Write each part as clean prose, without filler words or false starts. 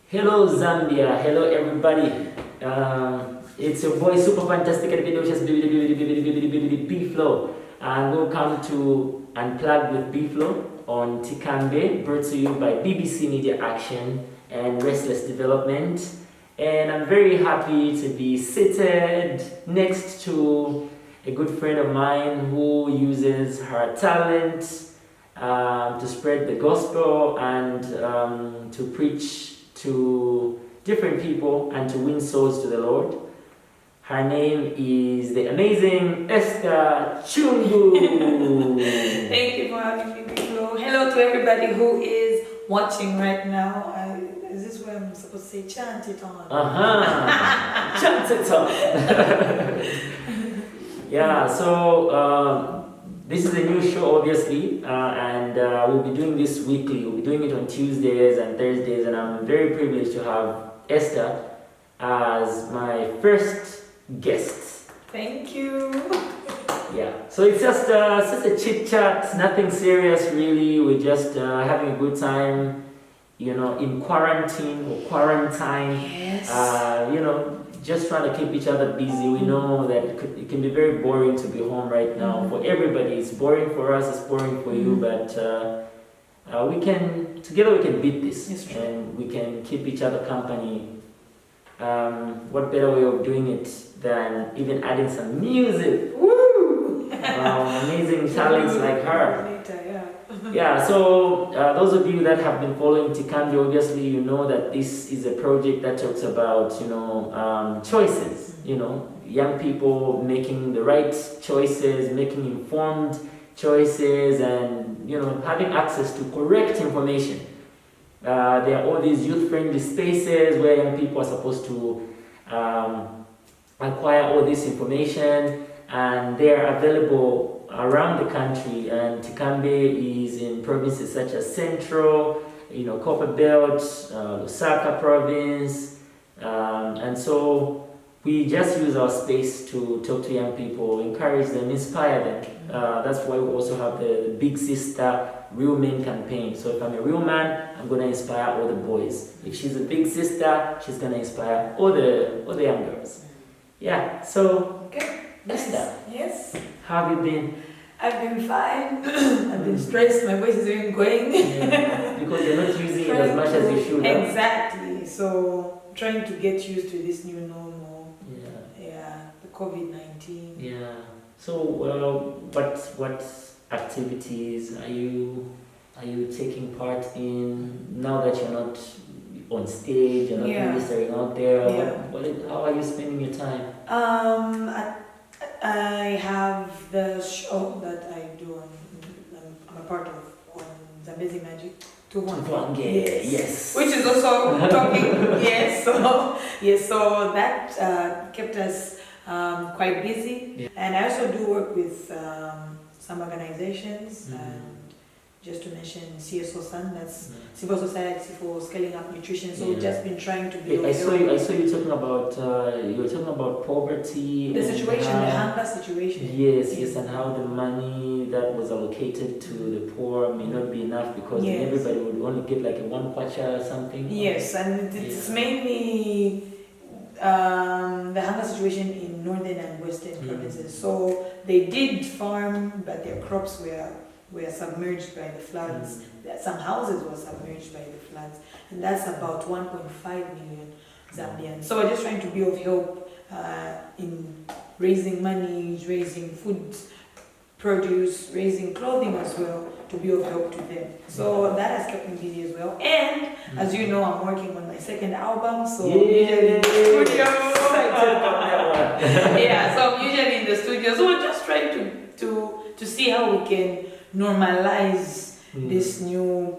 Hello Zambia, hello everybody. It's your boy Super Fantastic B-Flow, and welcome to Unplugged with B-Flow on Tikambe, brought to you by BBC Media Action and Restless Development. And I'm very happy to be seated next to a good friend of mine who uses her talent to spread the gospel and to preach to different people and to win souls to the Lord. Her name is the amazing ESTHER Chungu. Thank you for having me, Big-Flo. Hello to everybody who is watching right now. Is this where I'm supposed to say chant it on? Chant it on. Yeah, so this is a new show, obviously, and we'll be doing this weekly. We'll be doing it on Tuesdays and Thursdays, and I'm very privileged to have Esther as my first guest. Thank you. Yeah, so it's just a chit chat, nothing serious really. We're just having a good time, in quarantine or quarantine. Yes. Just trying to keep each other busy. We know that it can be very boring to be home right now. For everybody, it's boring for us, it's boring for you, but together we can beat this, and we can keep each other company. What better way of doing it than even adding some music? Woo! Amazing talents like her. Yeah. So those of you that have been following Tikambe, obviously you know that this is a project that talks about, choices, young people making the right choices, making informed choices, and, having access to correct information. There are all these youth-friendly spaces where young people are supposed to acquire all this information, and they are available around the country. And Tikambe is in provinces such as Central, Copper Belt, Lusaka province, and so we just use our space to talk to young people, encourage them, inspire them. That's why we also have the Big Sister Real Men campaign. So if I'm a real man, I'm going to inspire all the boys. If she's a big sister, she's going to inspire all the young girls. Yeah, so Okay. Esther, Yes. how have you been? I've been fine. I've been stressed. My voice is even going. Yeah, because you're not using it as much as you should. Exactly. So trying to get used to this new normal. Yeah. The COVID-19. Yeah. So, what activities are you taking part in now that you're not on stage, you're not ministering out there? Yeah. How are you spending your time? I have the show that I do I'm a part of on Zambezi Magic 2-1. Yes. Which is also talking. So that kept us quite busy. Yeah. And I also do work with some organizations. Just to mention CSO Sun, that's Civil Society for Scaling Up Nutrition. So we've just been trying to be. I saw you talking about poverty. The situation, the hunger situation. Yes, and how the money that was allocated to the poor may not be enough because everybody would only get like a 1 kwacha or something. Yes, and it's mainly the hunger situation in northern and western provinces. So they did farm, but their crops were submerged by the floods. Some houses were submerged by the floods, and that's about 1.5 million Zambians. So we're just trying to be of help in raising money, raising food, produce, raising clothing as well, to be of help to them. So that has kept me busy as well. And as you know, I'm working on my second album, so I'm usually in the studio. So I'm usually in the studio. So we're just trying to see how we can normalize this new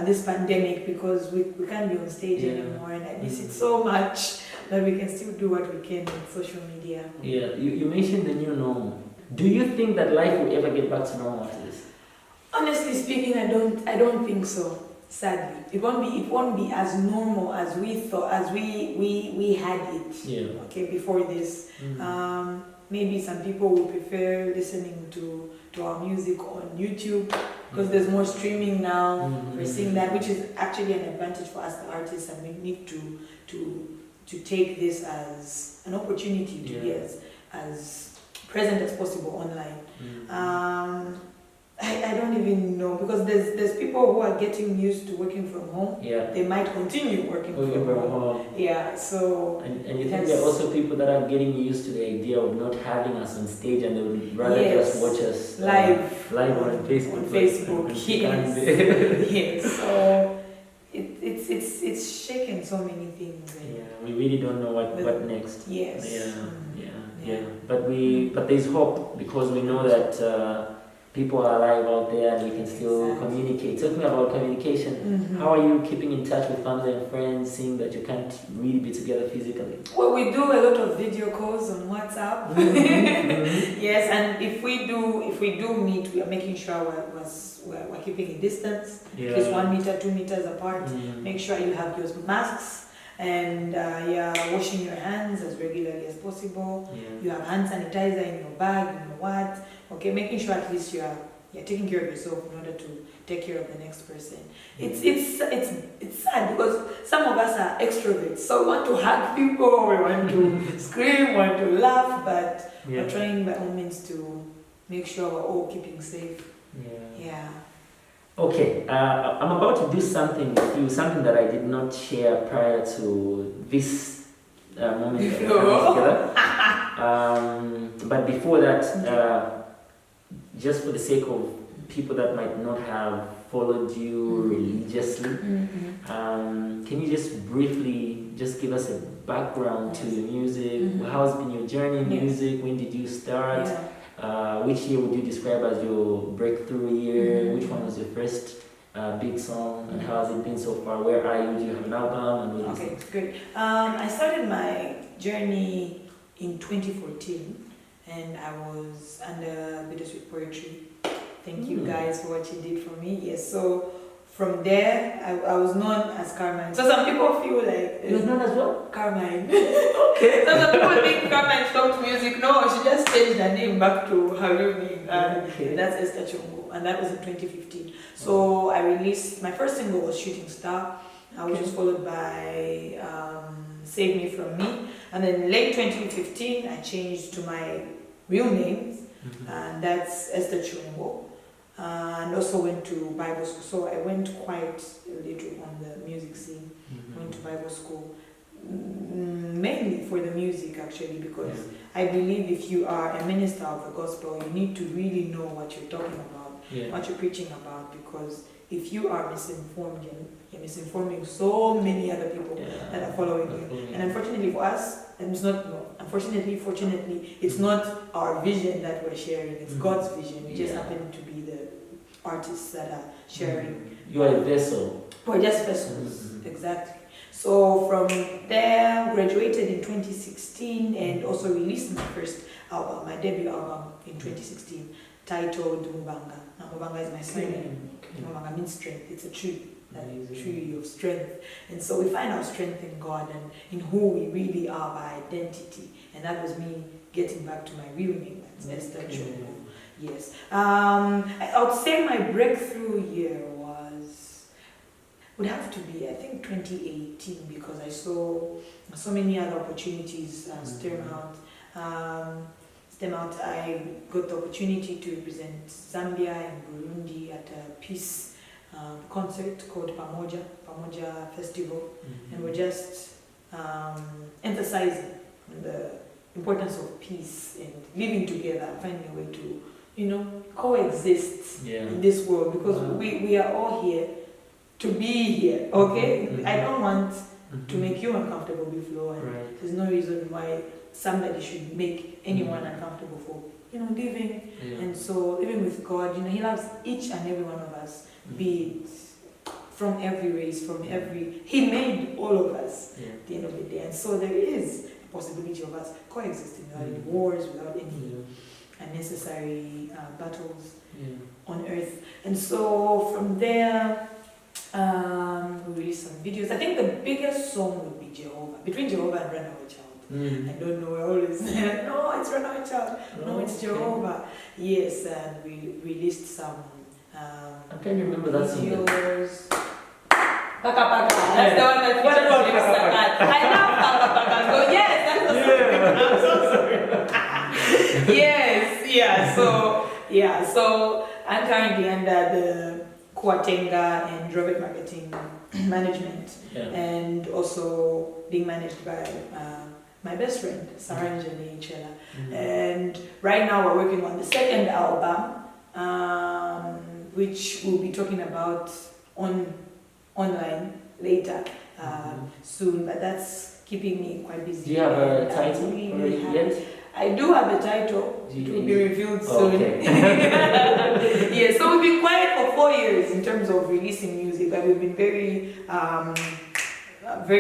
this pandemic, because we can't be on stage anymore, and I miss it so much that we can still do what we can with social media. Yeah, you mentioned the new normal. Do you think that life will ever get back to normal after this? Honestly speaking, I don't think so. Sadly, it won't be as normal as we thought, as we had it. Before this. Maybe some people will prefer listening to to our music on YouTube, because there's more streaming now. We're seeing that, which is actually an advantage for us, the artists, and we need to take this as an opportunity to be as present as possible online. I don't even know, because there's people who are getting used to working from home. Yeah. They might continue working from home. Yeah. So. And you think there are also people that are getting used to the idea of not having us on stage, and they would rather just watch us live on Facebook. On Facebook. Yes. So it's shaken so many things. Yeah. We really don't know what next. Yes. Yeah. But there's hope, because we know that. People are alive out there, and we can still communicate. Talking about communication, how are you keeping in touch with family and friends, seeing that you can't really be together physically? Well, we do a lot of video calls on WhatsApp. Yes, and if we do meet, we are making sure we're keeping a distance, at least 1 meter, 2 meters apart. Make sure you have your masks, and washing your hands as regularly as possible. You have hand sanitizer in your bag, you know what. Okay, making sure at least you're taking care of yourself in order to take care of the next person. It's sad, because some of us are extroverts, so we want to hug people, we want to scream, we want to laugh, but we're trying by all means to make sure we're all keeping safe. Yeah. Okay, I'm about to do something with you, something that I did not share prior to this moment that we're coming together. But before that, just for the sake of people that might not have followed you religiously, can you just briefly just give us a background to your music? How's been your journey in music? When did you start? Which year would you describe as your breakthrough year? Which one was your first big song, and how has it been so far? Where are you? Do you have an album? And okay, great. I started my journey in 2014, and I was under Bittersweet Poetry. Thank you guys for what you did for me. Yes, so from there, I was known as Carmine. So some people feel like... You was known as what? Carmine. Okay. So some people think Carmine stopped music. No, she just changed her name back to her real name. And that's ESTHER CHUNGU. And that was in 2015. So I released... My first single was Shooting Star, which was followed by Save Me From Me. And then late 2015, I changed to my real name. And that's ESTHER CHUNGU. And also went to Bible school. So I went quite a little on the music scene. Went to Bible school, mainly for the music actually, because I believe if you are a minister of the gospel, you need to really know what you're talking about, what you're preaching about, because if you are misinformed, you're misinforming so many other people that are following you. And unfortunately for us, and it's not, no, unfortunately, fortunately, it's not our vision that we're sharing, it's God's vision. We just happen to be the artists that are sharing. You are a vessel. We're just vessels, exactly. So from there, graduated in 2016 and also released my first album, my debut album in 2016, titled Mubanga. Now Mubanga is my surname. Mubanga means strength. It's a tree. A tree of strength. And so we find our strength in God and in who we really are by identity. And that was me getting back to my real name. That's ESTHER CHUNGU. Yes. I would say my breakthrough year would have to be, I think, 2018, because I saw so many other opportunities stem out. I got the opportunity to represent Zambia and Burundi at a peace concert called Pamoja Festival, and we're just emphasizing the importance of peace and living together, finding a way to, coexist in this world, because we are all here to be here, okay? I don't want to make you uncomfortable, Biflo, and there's no reason why somebody should make anyone uncomfortable for, living. And so, living with God, He loves each and every one of us, be it from every race, He made all of us at the end of the day. And so there is a possibility of us coexisting without any wars, without any unnecessary battles on earth. And so from there, we released some videos. I think the biggest song would be Jehovah, between Jehovah and Runaway Child. I don't know. We're always no, it's Runaway Child. No, it's Jehovah. Yes, and we released some. I can't remember that song. Videos. Paka Paka. That's the one that features Sakat. I love Paka Paka. So yes, that's the song. I'm so sorry. Yes, yeah. So I'm currently under the Kuatenga and Robert Marketing Management, and also being managed by my best friend Saranjani Chela. And right now we're working on the second album, which we'll be talking about online later soon. But that's keeping me quite busy. Do you have a title yet? I do have a title. It will be revealed soon. Okay. Yeah, so we've been quiet for 4 years in terms of releasing music, but we've been very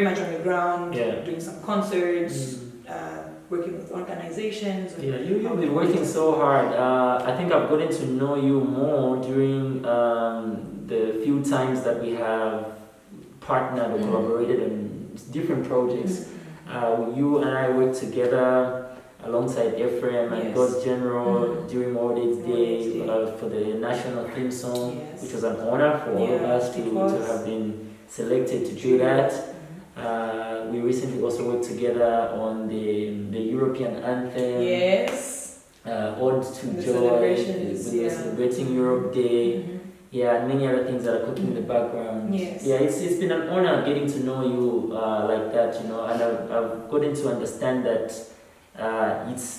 much on the ground, doing some concerts, working with organizations. You've been working so hard. I think I've gotten to know you more during the few times that we have partnered or collaborated on different projects. You and I worked together alongside Ephraim and God's General during World AIDS Day for the national theme song, which was an honor for all of us to have been selected to do that. We recently also worked together on the European anthem. Ode to Joy, we were celebrating Europe Day. And many other things that are cooking in the background. It's been an honor getting to know you like that, and I've gotten to understand that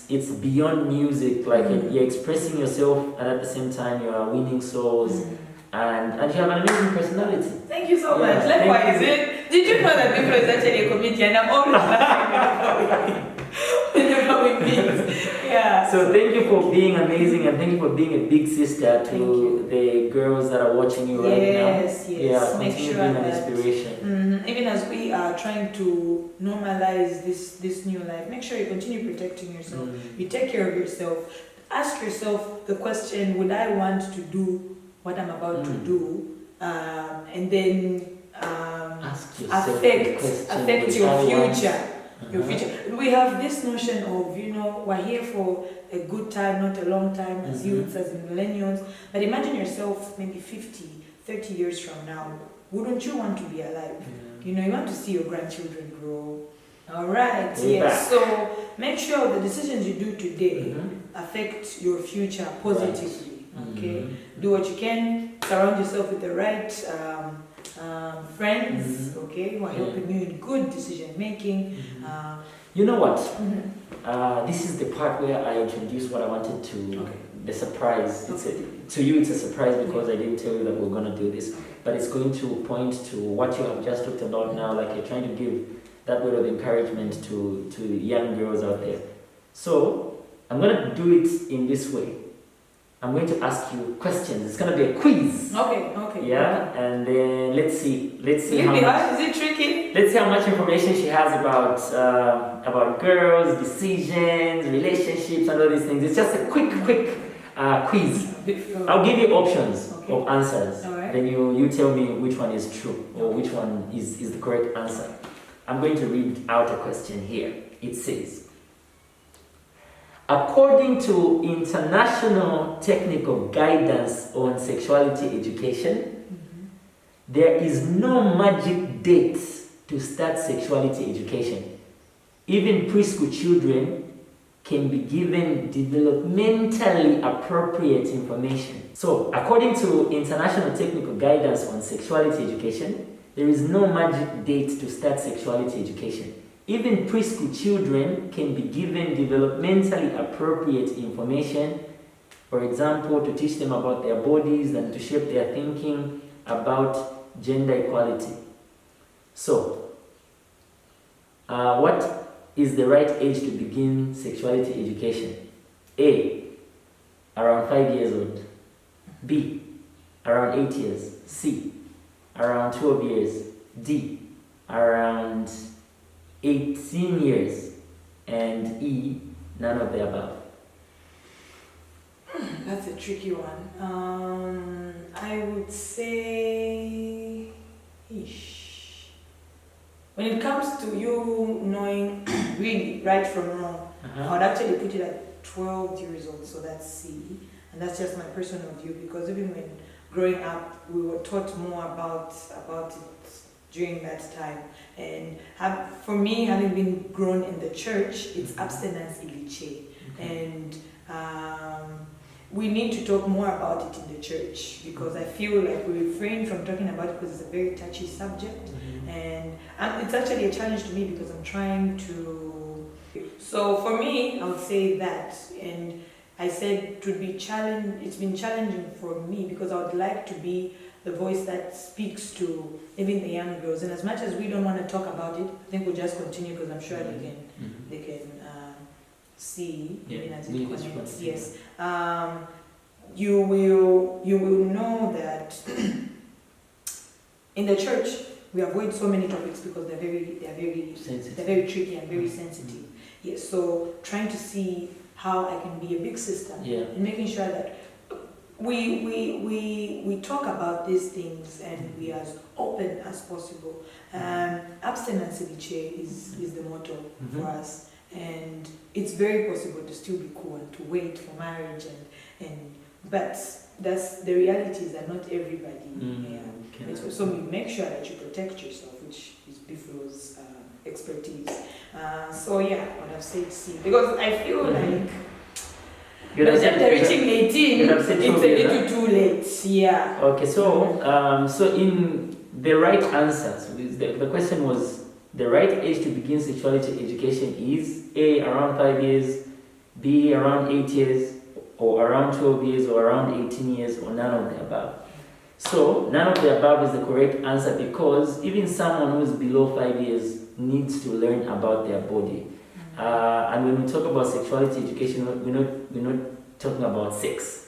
it's beyond music. Like you're expressing yourself, and at the same time you are winning souls, and you have an amazing personality. Thank you so much. Likewise, did you know that people is actually a comedian? I'm always laughing whenever we meet. So thank you for being amazing, and thank you for being a big sister to the girls that are watching you right now. Yes. Make continue sure being that an inspiration. even as we are trying to normalize this new life, make sure you continue protecting yourself. You take care of yourself. Ask yourself the question: would I want to do what I'm about to do? And then ask yourself affect your future. Your future. We have this notion of, we're here for a good time, not a long time, as youths, as millennials. But imagine yourself maybe 50, 30 years from now. Wouldn't you want to be alive? You want to see your grandchildren grow. All right, So make sure the decisions you do today affect your future positively. Okay? Do what you can. Surround yourself with the right friends, who are helping you in good decision making. You know what? This is the part where I introduce what I wanted to, the surprise. To you it's a surprise because I didn't tell you that we're going to do this, but it's going to point to what you have just talked about now, like you're trying to give that word of encouragement to young girls out there. So I'm going to do it in this way. I'm going to ask you questions. It's going to be a quiz. Okay. And then let's see how much, is it tricky? Let's see how much information she has about girls, decisions, relationships, and all these things. It's just a quick quiz. I'll give you options of answers. Then you tell me which one is true or which one is the correct answer. I'm going to read out a question here. It says, according to international technical guidance on sexuality education, there is no magic date to start sexuality education. Even preschool children can be given developmentally appropriate information. So, according to international technical guidance on sexuality education, there is no magic date to start sexuality education. Even preschool children can be given developmentally appropriate information, for example, to teach them about their bodies and to shape their thinking about gender equality. So, what is the right age to begin sexuality education? A, around 5 years old. B, around 8 years. C, around 12 years. D, around 18 years. And E, none of the above. That's a tricky one. I would say when it comes to you knowing really right from wrong, I would actually put it at 12 years old, so that's C. And that's just my personal view, because even when growing up, we were taught more about it during that time. And for me, having been grown in the church, it's abstinence iliche. And we need to talk more about it in the church, because I feel like we refrain from talking about it because it's a very touchy subject. And it's actually a challenge to me, because I'm trying to... So for me, I would say that. And I said it would be it's been challenging for me, because I would like to be the voice that speaks to even the young girls. And as much as we don't want to talk about it, I think we'll just continue, because I'm sure they can see, even as it connects. Yes. You will know that in the church we avoid so many topics because they're very tricky and very sensitive. Yes. So trying to see how I can be a big sister and making sure that we talk about these things and we are as open as possible. Abstinence is the motto for us, and it's very possible to still be cool and to wait for marriage but that's the realities are not everybody. So we make sure that you protect yourself, which is Biflo's expertise. So yeah, I would have said C, because I feel like by the time they're reaching 18, it's a little too late. Yeah. Okay, so so in the right answers, the question was, the right age to begin sexuality education is A, around 5 years, B, around 8 years, or around 12 years, or around 18 years, or none of the above. So none of the above is the correct answer, because even someone who is below 5 years needs to learn about their body. And when we talk about sexuality education, we're not talking about sex.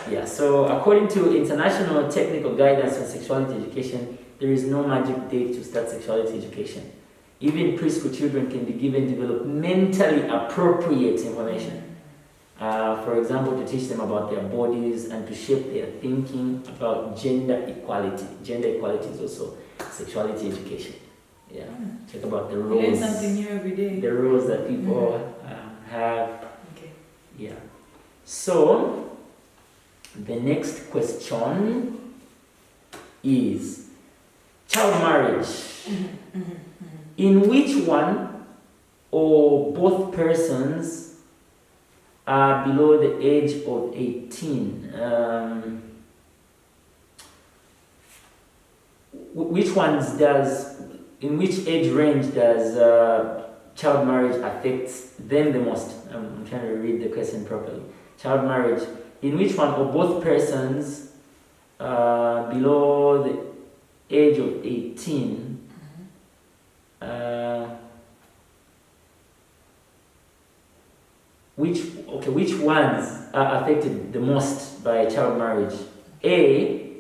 Yeah. So according to international technical guidance on sexuality education, there is no magic date to start sexuality education. Even preschool children can be given developmentally appropriate information. For example, to teach them about their bodies and to shape their thinking about gender equality. Gender equality is also sexuality education. Yeah. Talk about the roles. Learn something new every day. The roles that people have. Okay. Yeah. So the next question is child marriage. In which one or both persons are below the age of 18? In which age range does child marriage affect them the most? I'm trying to read the question properly. Child marriage, in which one or both persons below the age of 18 which ones are affected the most by child marriage? A,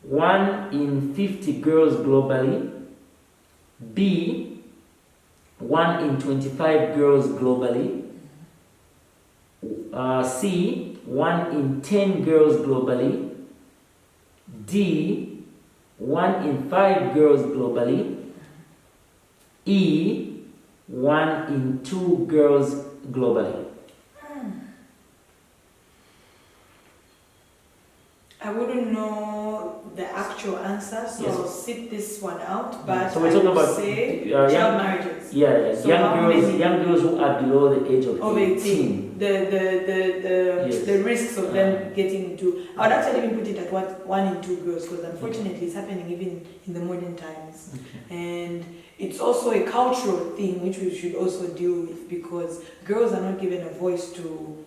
1 in 50 girls globally. B, 1 in 25 girls globally. C, 1 in 10 girls globally. D, 1 in 5 girls globally. E, 1 in 2 girls globally. I wouldn't know the actual answer, so Yes. I'll sit this one out. But So we're talking about child marriages. Yeah, So young girls who are below the age of 18. The risks of them getting into. I would actually even put it at 1 in 2 girls, because unfortunately it's happening even in the modern times. And it's also a cultural thing which we should also deal with, because girls are not given a voice to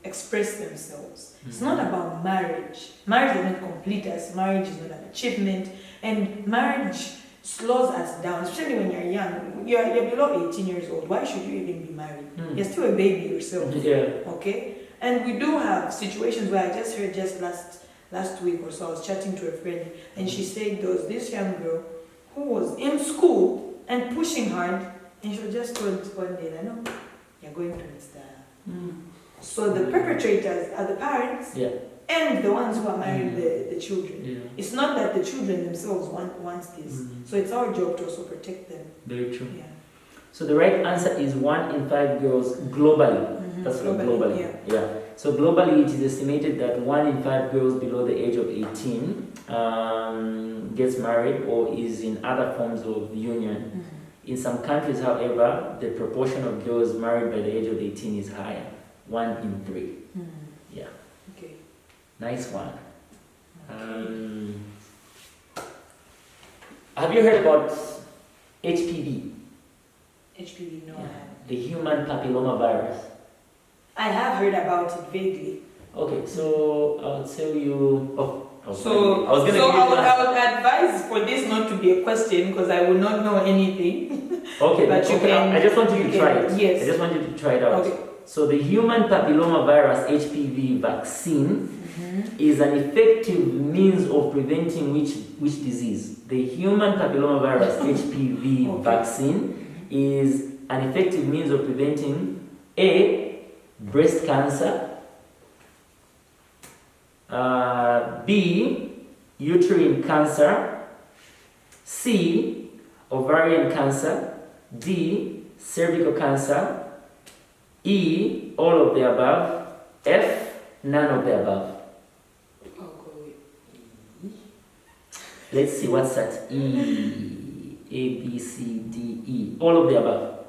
express themselves. It's not about marriage. Marriage does not complete us. Marriage is not an achievement. And marriage slows us down, especially when you're young. You're below 18 years old. Why should you even be married? You're still a baby yourself. Okay? And we do have situations where I just heard last week or so, I was chatting to a friend, and she said there was this young girl who was in school and pushing hard, and she was just told one day, no, you're going to miss that. So the perpetrators are the parents, and the ones who are married, the children. Yeah. It's not that the children themselves want this. So it's our job to also protect them. Very true. Yeah. So the right answer is 1 in 5 girls globally. That's what globally. Yeah. So globally, it is estimated that 1 in 5 girls below the age of 18 gets married or is in other forms of union. In some countries, however, the proportion of girls married by the age of 18 is higher, 1 in 3. Yeah. Okay. Nice one. Have you heard about HPV? HPV, no, I haven't. The human papilloma virus. I have heard about it vaguely. Okay, so I'll tell you. I would advise for this not to be a question because I will not know anything. Okay, but I just want you to try it. Yes. I just want you to try it out. Okay. So the human papilloma virus HPV vaccine is an effective means of preventing which disease? The human papilloma virus HPV vaccine is an effective means of preventing A, breast cancer, B, uterine cancer, C, ovarian cancer, D, cervical cancer, E, all of the above, F, none of the above. I'll go with E. Let's see, what's that? E, A, B, C, D, E, all of the above.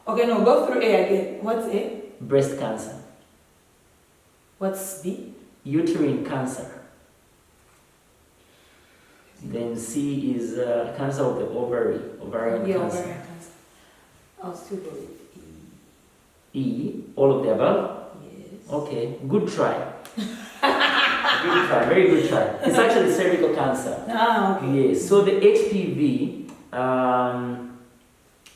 Okay, no, go through A again. What's A? Breast cancer. What's B? Uterine cancer. Then C is cancer of the ovarian cancer. Ovarian cancer. I'll still go with E, all of the above? Yes. Okay, good try. Good try, very good try. It's actually cervical cancer. Okay. Yes, so the HPV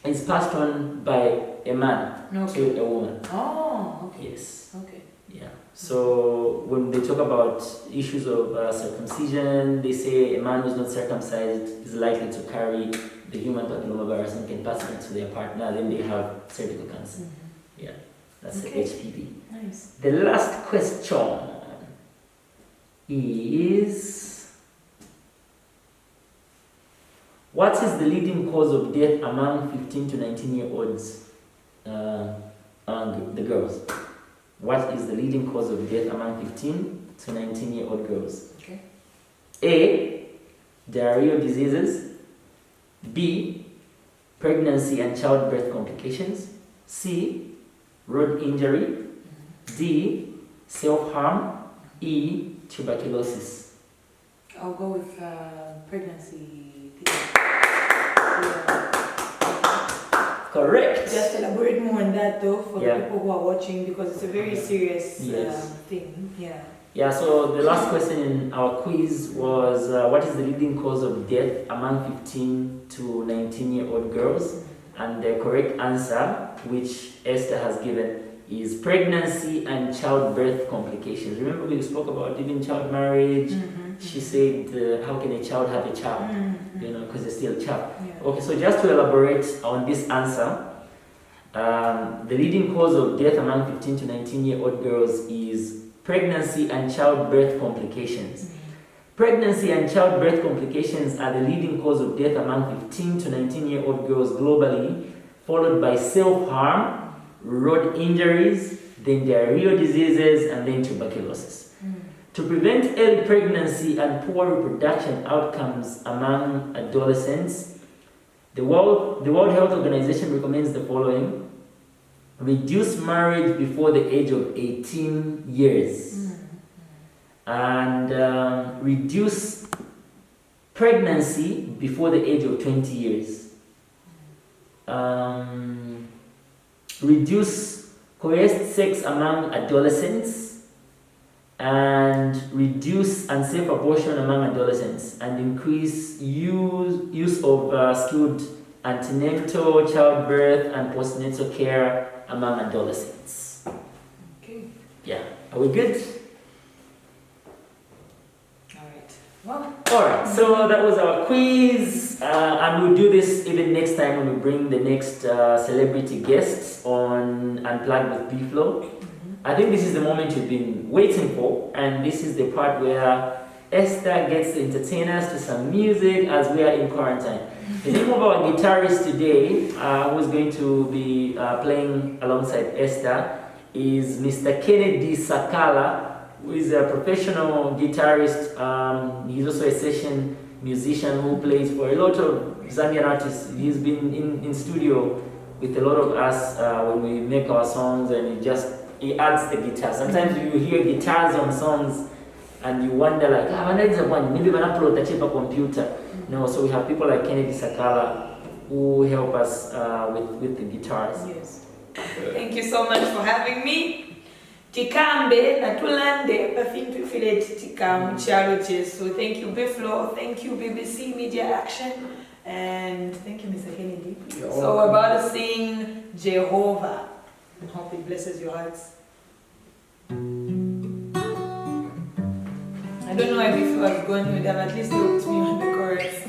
is passed on by a man to a woman. Oh, okay. Yes. Okay. Yeah. So when they talk about issues of circumcision, they say a man who's not circumcised is likely to carry the human papillomavirus and can pass it to their partner. Then they have cervical cancer. Yeah, that's the HPV. Nice. The last question is, what is the leading cause of death among 15 to 19-year-olds among the girls? What is the leading cause of death among 15 to 19-year-old girls? Okay. A, diarrheal diseases. B, pregnancy and childbirth complications. C, road injury. D, self-harm. E, tuberculosis. I'll go with pregnancy. Correct. Just elaborate more on that though for the people who are watching because it's a very serious thing. Yeah. Yeah, so the last question in our quiz was what is the leading cause of death among 15 to 19-year-old girls? And the correct answer, which Esther has given, is pregnancy and childbirth complications. Remember we spoke about even child marriage. She said, how can a child have a child? You know, because they're still a child. Okay, so just to elaborate on this answer, the leading cause of death among 15 to 19-year-old girls is pregnancy and childbirth complications. Pregnancy and childbirth complications are the leading cause of death among 15 to 19-year-old girls globally, followed by self-harm, road injuries, then diarrheal diseases, and then tuberculosis. To prevent early pregnancy and poor reproduction outcomes among adolescents, the World Health Organization recommends the following: reduce marriage before the age of 18 years, and reduce pregnancy before the age of 20 years, reduce coerced sex among adolescents, and reduce unsafe abortion among adolescents, and increase use of skilled antenatal, childbirth, and postnatal care among adolescents. Okay. Yeah. Are we good? Alright. Well. Alright, so that was our quiz. And we'll do this even next time when we bring the next celebrity guests on Unplugged with B-Flow. I think this is the moment you've been waiting for, and this is the part where Esther gets to entertain us to some music as we are in quarantine. The name of our guitarist today, who's going to be playing alongside Esther, is Mr. Kennedy Sakala, who is a professional guitarist. He's also a session musician who plays for a lot of Zambian artists. He's been in studio with a lot of us when we make our songs, and he adds the guitar. Sometimes you hear guitars on songs and you wonder like, maybe when I upload the chip computer. No, so we have people like Kennedy Sakala who help us with the guitars. Yes. Thank you so much for having me. Tikambe natulande bafintu village Tikambe Unplugged. So thank you Biflo, thank you BBC Media Action, and thank you Mr. Kennedy. So we're about to sing Jehovah. I hope it blesses your hearts. I don't know if I was going with them, at least they hooked me on the chorus.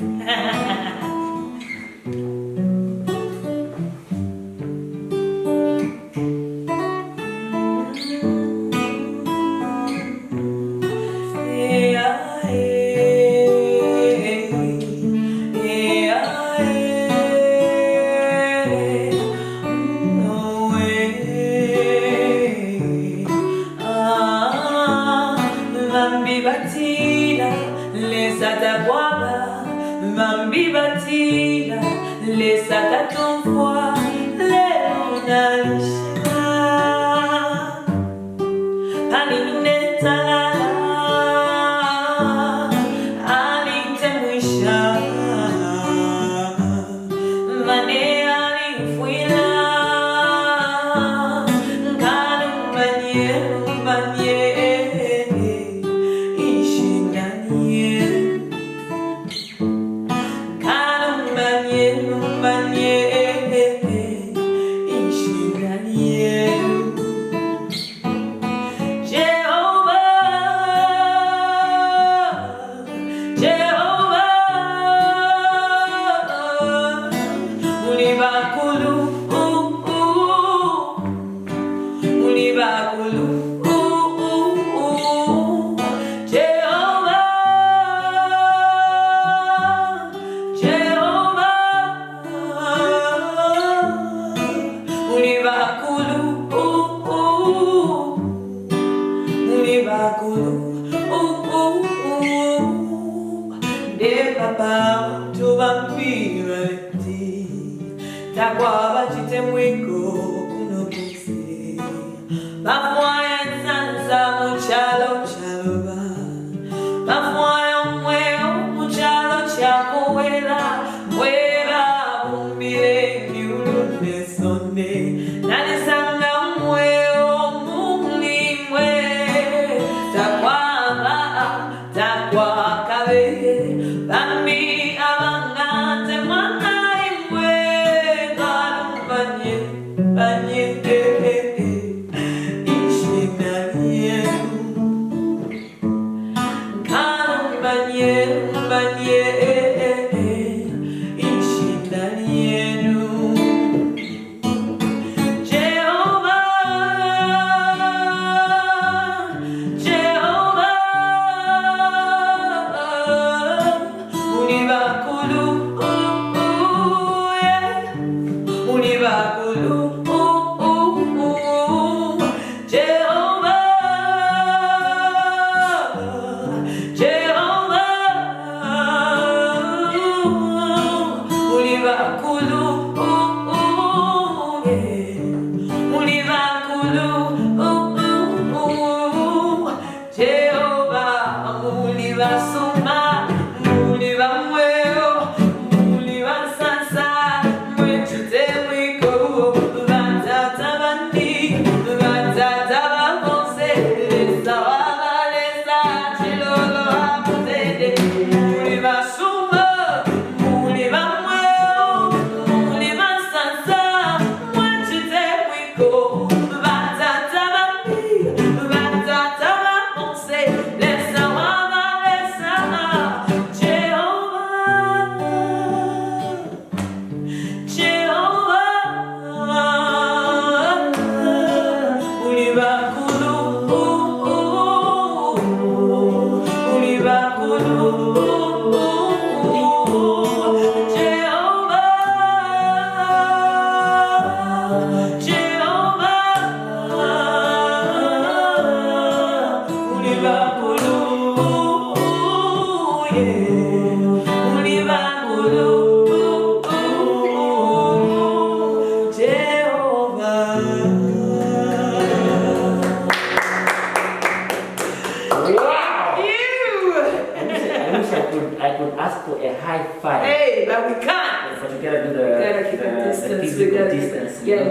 physical distancing. Yeah.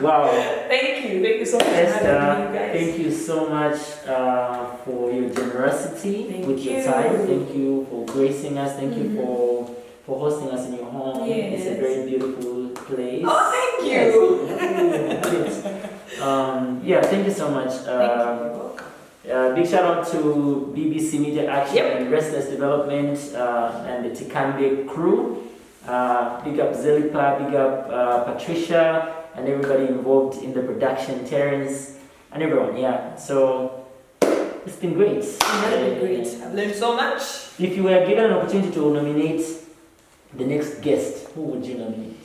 Wow. Thank you so much for having me, you guys. Thank you so much for your generosity with your time. Thank you for gracing us. Thank you for hosting us in your home. Yes. It's a very beautiful place. Oh, thank you. Yes. Thank you so much. Big shout out to BBC Media Action and Restless Development and the Tikambe crew. Big up Zelipa, big up Patricia, and everybody involved in the production, Terrence, and everyone. So it's been great. It has been great. I've learned so much. If you were given an opportunity to nominate the next guest, who would you nominate?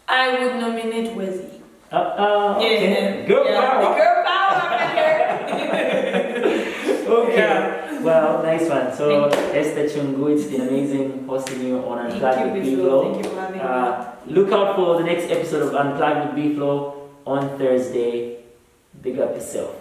I would nominate Wezi. Okay. Girl power. Girl power, I'm here. Okay. Well, nice one. So, ESTHER CHUNGU, it's been amazing hosting you on Unplugged with B-Flow. Thank you for having me. Look out for the next episode of Unplugged with B-Flow on Thursday. Big up yourself.